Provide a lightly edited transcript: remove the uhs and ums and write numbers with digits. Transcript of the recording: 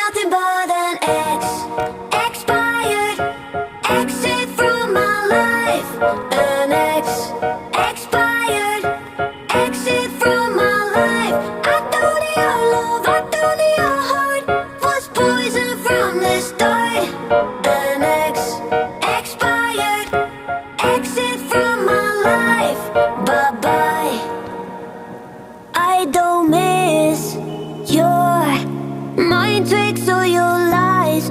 nothing but an expired exit from my life. An expired exit from my life. I thought your love, I thought your heart was poison from the start. An expired exit from my life. Bye bye. I don't miss your mind tricks or your lies.